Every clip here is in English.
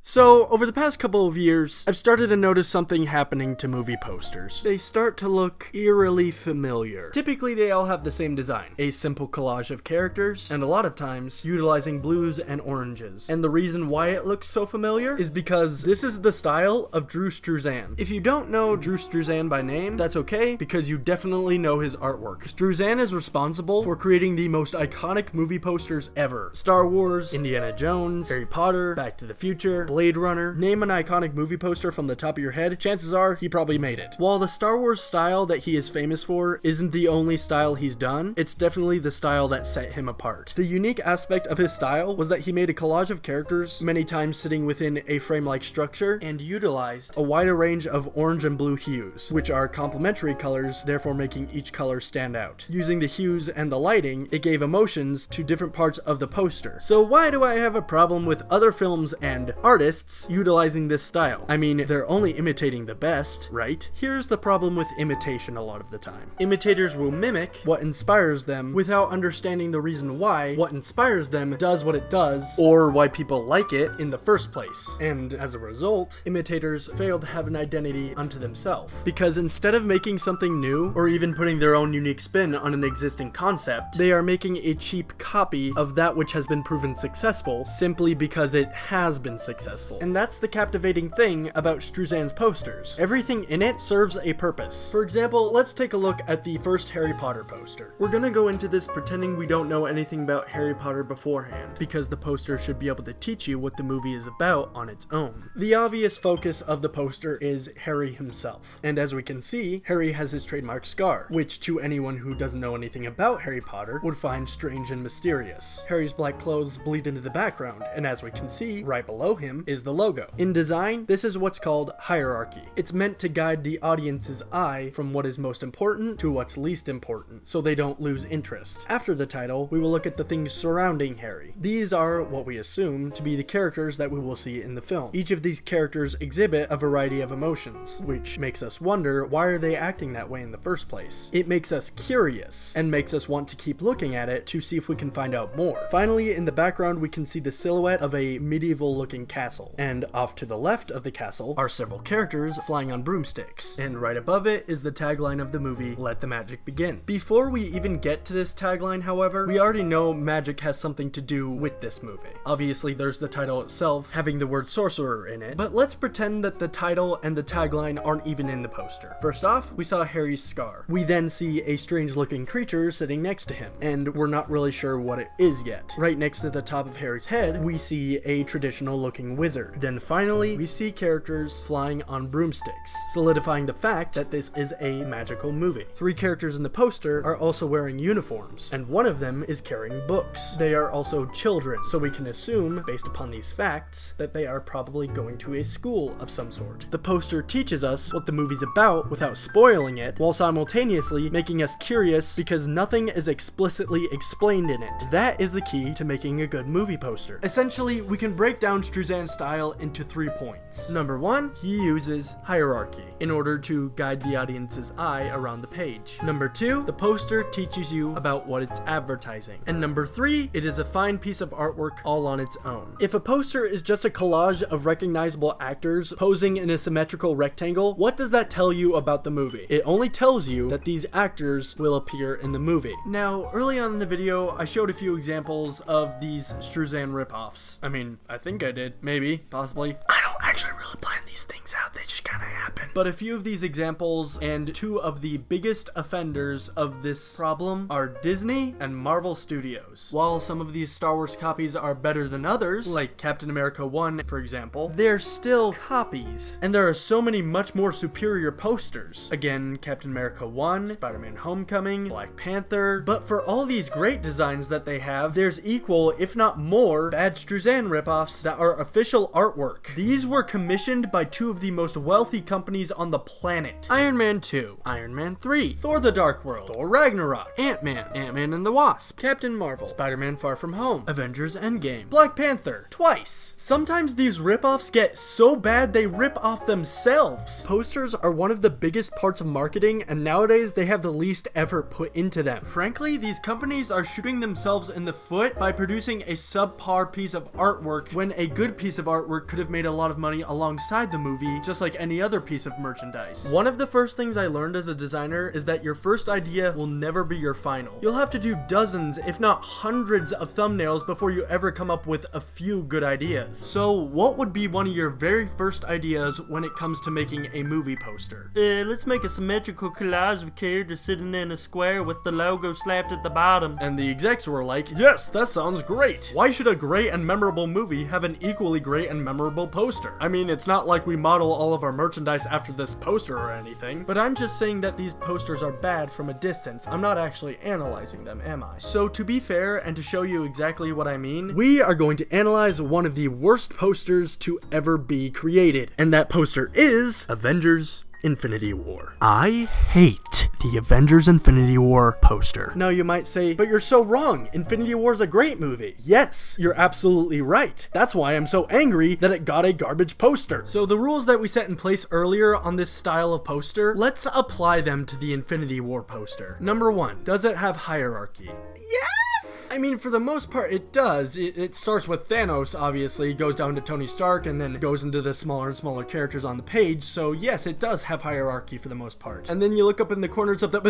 So, over the past couple of years, I've started to notice something happening to movie posters. They start to look eerily familiar. Typically, they all have the same design, a simple collage of characters, and a lot of times, utilizing blues and oranges. And the reason why it looks so familiar is because this is the style of Drew Struzan. If you don't know Drew Struzan by name, that's okay, because you definitely know his artwork. Struzan is responsible for creating the most iconic movie posters ever. Star Wars, Indiana Jones, Harry Potter, Back to the Future, Blade Runner. Name an iconic movie poster from the top of your head, chances are he probably made it. While the Star Wars style that he is famous for isn't the only style he's done, it's definitely the style that set him apart. The unique aspect of his style was that he made a collage of characters, many times sitting within a frame-like structure, and utilized a wider range of orange and blue hues, which are complementary colors, therefore making each color stand out. Using the hues and the lighting, it gave emotions to different parts of the poster. So why do I have a problem with other films and artists utilizing this style? I mean, they're only imitating the best, right? Here's the problem with imitation a lot of the time. Imitators will mimic what inspires them without understanding the reason why what inspires them does what it does, or why people like it in the first place. And as a result, imitators fail to have an identity unto themselves. Because instead of making something new, or even putting their own unique spin on an existing concept, they are making a cheap copy of that which has been proven successful simply because it has been successful. And that's the captivating thing about Struzan's posters. Everything in it serves a purpose. For example, let's take a look at the first Harry Potter poster. We're gonna go into this pretending we don't know anything about Harry Potter beforehand, because the poster should be able to teach you what the movie is about on its own. The obvious focus of the poster is Harry himself. And as we can see, Harry has his trademark scar, which to anyone who doesn't know anything about Harry Potter would find strange and mysterious. Harry's black clothes bleed into the background, and as we can see, right below him is the logo. In design, this is what's called hierarchy. It's meant to guide the audience's eye from what is most important to what's least important, so they don't lose interest. After the title, we will look at the things surrounding Harry. These are what we assume to be the characters that we will see in the film. Each of these characters exhibit a variety of emotions, which makes us wonder, why are they acting that way in the first place? It makes us curious, and makes us want to keep looking at it to see if we can find out more. Finally, in the background, we can see the silhouette of a medieval-looking castle. And off to the left of the castle are several characters flying on broomsticks. And right above it is the tagline of the movie, "Let the Magic Begin." Before we even get to this tagline, however, we already know magic has something to do with this movie. Obviously, there's the title itself having the word sorcerer in it, but let's pretend that the title and the tagline aren't even in the poster. First off, we saw Harry's scar. We then see a strange-looking creature sitting next to him, and we're not really sure what it is yet. Right next to the top of Harry's head, we see a traditional-looking wizard. Then finally, we see characters flying on broomsticks, solidifying the fact that this is a magical movie. Three characters in the poster are also wearing uniforms, and one of them is carrying books. They are also children, so we can assume, based upon these facts, that they are probably going to a school of some sort. The poster teaches us what the movie's about without spoiling it, while simultaneously making us curious because nothing is explicitly explained in it. That is the key to making a good movie poster. Essentially, we can break down Struzan's style into 3 points. Number 1, he uses hierarchy in order to guide the audience's eye around the page. Number 2, the poster teaches you about what it's advertising. And number 3, it is a fine piece of artwork all on its own. If a poster is just a collage of recognizable actors posing in a symmetrical rectangle, what does that tell you about the movie? It only tells you that these actors will appear in the movie. Now, early on in the video, I showed a few examples of these Struzan ripoffs. I mean, I think I did. Maybe. Possibly. I don't actually really plan these things out, they just kind of happen. But a few of these examples, and two of the biggest offenders of this problem, are Disney and Marvel Studios. While some of these Star Wars copies are better than others, like Captain America 1 for example, they're still copies. And there are so many much more superior posters. Again, Captain America 1, Spider-Man Homecoming, Black Panther. But for all these great designs that they have, there's equal, if not more, bad Struzan ripoffs that are official artwork. These were commissioned by two of the most wealthy companies movies on the planet. Iron Man 2, Iron Man 3, Thor the Dark World, Thor Ragnarok, Ant-Man, Ant-Man and the Wasp, Captain Marvel, Spider-Man Far From Home, Avengers Endgame, Black Panther, twice. Sometimes these rip-offs get so bad they rip off themselves. Posters are one of the biggest parts of marketing, and nowadays they have the least effort put into them. Frankly, these companies are shooting themselves in the foot by producing a subpar piece of artwork when a good piece of artwork could have made a lot of money alongside the movie, just like any other piece of merchandise. One of the first things I learned as a designer is that your first idea will never be your final. You'll have to do dozens, if not hundreds of thumbnails before you ever come up with a few good ideas. So what would be one of your very first ideas when it comes to making a movie poster? Let's make a symmetrical collage of characters sitting in a square with the logo slapped at the bottom. And the execs were like, yes, that sounds great. Why should a great and memorable movie have an equally great and memorable poster? I mean, it's not like we model all of our merchandise after this poster or anything, but I'm just saying that these posters are bad from a distance. I'm not actually analyzing them, am I? So to be fair, and to show you exactly what I mean, we are going to analyze one of the worst posters to ever be created, and that poster is Avengers Infinity War. I hate the Avengers Infinity War poster. Now you might say, but you're so wrong. Infinity War is a great movie. Yes, you're absolutely right. That's why I'm so angry that it got a garbage poster. So the rules that we set in place earlier on this style of poster, let's apply them to the Infinity War poster. Number 1, does it have hierarchy? Yes! I mean, for the most part, it does. It starts with Thanos, obviously, goes down to Tony Stark, and then goes into the smaller and smaller characters on the page, so yes, it does have hierarchy for the most part. And then you look up in the corners of the...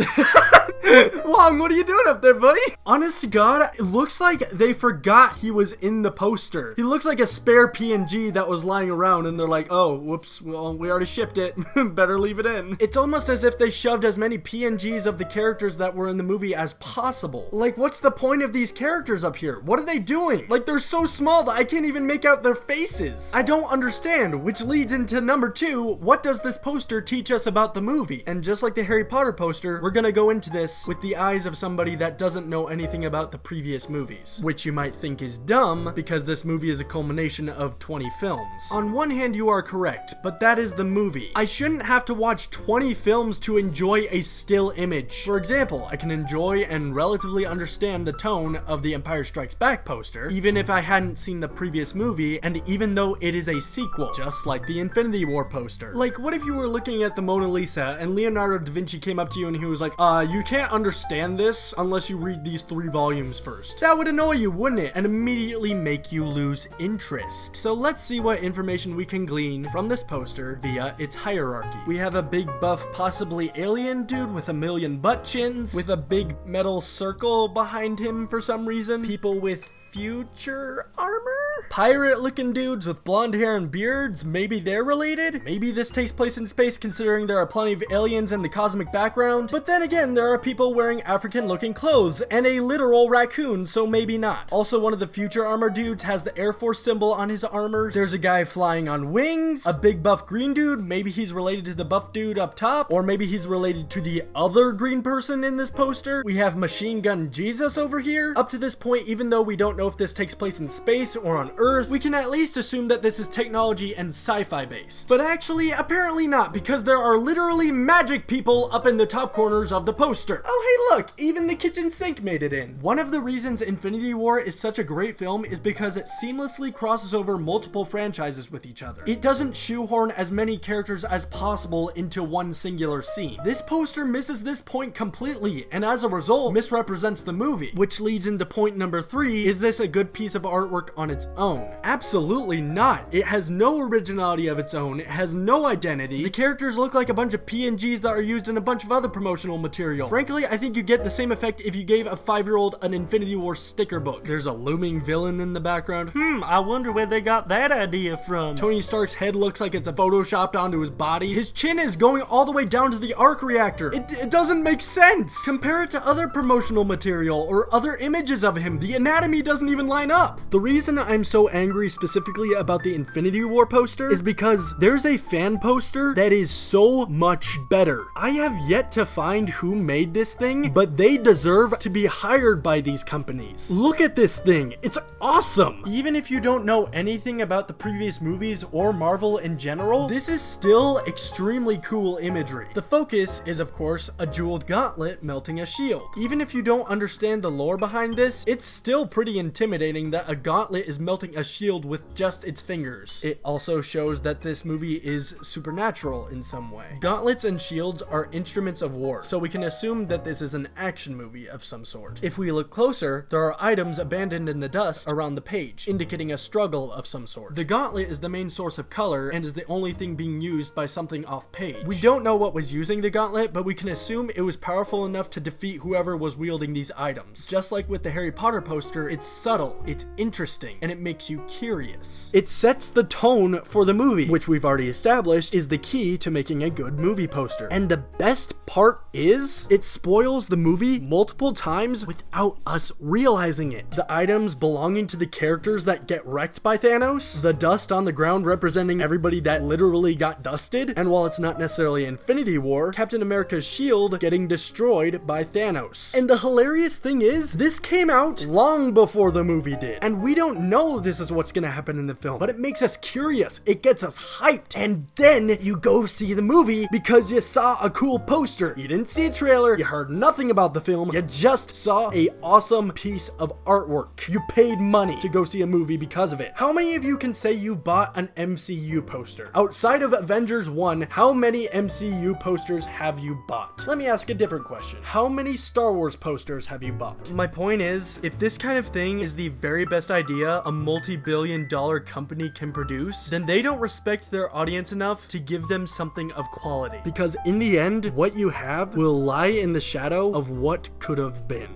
Wong, what are you doing up there, buddy? Honest to God, it looks like they forgot he was in the poster. He looks like a spare PNG that was lying around, and they're like, oh, whoops, well, we already shipped it. Better leave it in. It's almost as if they shoved as many PNGs of the characters that were in the movie as possible. Like, what's the point of these characters up here? What are they doing? Like, they're so small that I can't even make out their faces. I don't understand, which leads into number 2, what does this poster teach us about the movie? And just like the Harry Potter poster, we're gonna go into this with the eyes of somebody that doesn't know anything about the previous movies, which you might think is dumb because this movie is a culmination of 20 films. On one hand, you are correct, but that is the movie. I shouldn't have to watch 20 films to enjoy a still image. For example, I can enjoy and relatively understand the tone of the Empire Strikes Back poster, even if I hadn't seen the previous movie, and even though it is a sequel, just like the Infinity War poster. Like, what if you were looking at the Mona Lisa and Leonardo da Vinci came up to you and he was like, you can't understand this unless you read these 3 volumes first. That would annoy you, wouldn't it? And immediately make you lose interest. So let's see what information we can glean from this poster via its hierarchy. We have a big buff, possibly alien dude with a million butt chins, with a big metal circle behind him for some reason. People with future armor? Pirate looking dudes with blonde hair and beards, maybe they're related? Maybe this takes place in space considering there are plenty of aliens in the cosmic background? But then again, there are people wearing African looking clothes and a literal raccoon, so maybe not. Also, one of the future armor dudes has the Air Force symbol on his armor. There's a guy flying on wings, a big buff green dude, maybe he's related to the buff dude up top, or maybe he's related to the other green person in this poster. We have Machine Gun Jesus over here. Up to this point, even though we don't know if this takes place in space or on Earth, we can at least assume that this is technology and sci-fi based. But actually, apparently not, because there are literally magic people up in the top corners of the poster. Oh hey look, even the kitchen sink made it in. One of the reasons Infinity War is such a great film is because it seamlessly crosses over multiple franchises with each other. It doesn't shoehorn as many characters as possible into one singular scene. This poster misses this point completely, and as a result, misrepresents the movie, which leads into point number 3, is this a good piece of artwork on its own? Absolutely not. It has no originality of its own. It has no identity. The characters look like a bunch of PNGs that are used in a bunch of other promotional material. Frankly, I think you get the same effect if you gave a 5-year-old an Infinity War sticker book. There's a looming villain in the background. I wonder where they got that idea from. Tony Stark's head looks like it's photoshopped onto his body. His chin is going all the way down to the arc reactor. It doesn't make sense. Compare it to other promotional material or other images of him. The anatomy doesn't even line up. The reason I'm so angry specifically about the Infinity War poster is because there's a fan poster that is so much better. I have yet to find who made this thing, but they deserve to be hired by these companies. Look at this thing. It's awesome. Even if you don't know anything about the previous movies or Marvel in general, this is still extremely cool imagery. The focus is, of course, a jeweled gauntlet melting a shield. Even if you don't understand the lore behind this, it's still pretty intimidating that a gauntlet is melting a shield with just its fingers. It also shows that this movie is supernatural in some way. Gauntlets and shields are instruments of war, so we can assume that this is an action movie of some sort. If we look closer, there are items abandoned in the dust around the page, indicating a struggle of some sort. The gauntlet is the main source of color and is the only thing being used by something off page. We don't know what was using the gauntlet, but we can assume it was powerful enough to defeat whoever was wielding these items. Just like with the Harry Potter poster, it's subtle, it's interesting, and it makes you curious. It sets the tone for the movie, which we've already established is the key to making a good movie poster. And the best part is, it spoils the movie multiple times without us realizing it. The items belonging to the characters that get wrecked by Thanos, the dust on the ground representing everybody that literally got dusted, and while it's not necessarily Infinity War, Captain America's shield getting destroyed by Thanos. And the hilarious thing is, this came out long before the movie did, and we don't know this is what's gonna happen in the film, but it makes us curious, it gets us hyped, and then you go see the movie because you saw a cool poster. You didn't see a trailer, you heard nothing about the film, you just saw a awesome piece of artwork. You paid money to go see a movie because of it. How many of you can say you bought an MCU poster? Outside of Avengers 1, how many MCU posters have you bought? Let me ask a different question. How many Star Wars posters have you bought? My point is, if this kind of thing is the very best idea a multi-billion-dollar company can produce, then they don't respect their audience enough to give them something of quality. Because in the end, what you have will lie in the shadow of what could have been.